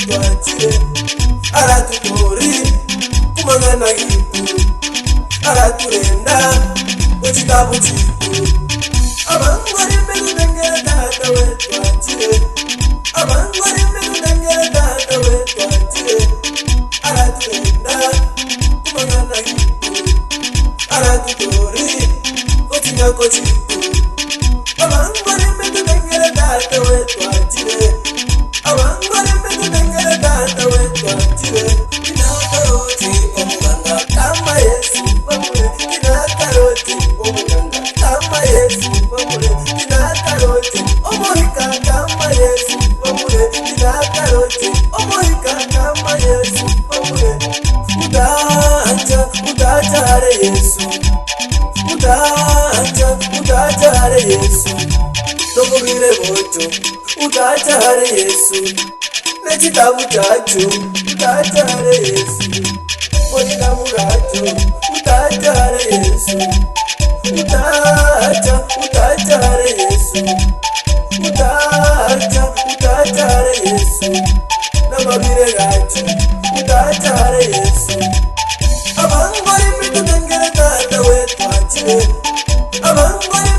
twakire aratutori kumangana yitu araturenda wechitabu chitu abangwari mekudengera tata we twakire abangwari mekudengera tata we twakire araturenda kumangana yitu aratutori wechinyako chitu abangwari mekudengera tata we twakire abangwari mekudengera tata we twakire inakaroti omuganga kama Yesu bamure inakaroti omuganga kama Yesu bamure inakaroti omohika kama Yesu bamure inakaroti omohika kama Yesu bamure utacha hare Yesu utacha hare Yesu tokubire bocho utacha hare Yesu nechitabu chachu utacha hare Yesu Monika muracho utacha hare Yesu utacha hare Yesu utacha hare Yesu namabire gacho utacha hare Yesu abangwari mekudengera tata we twakire abangwari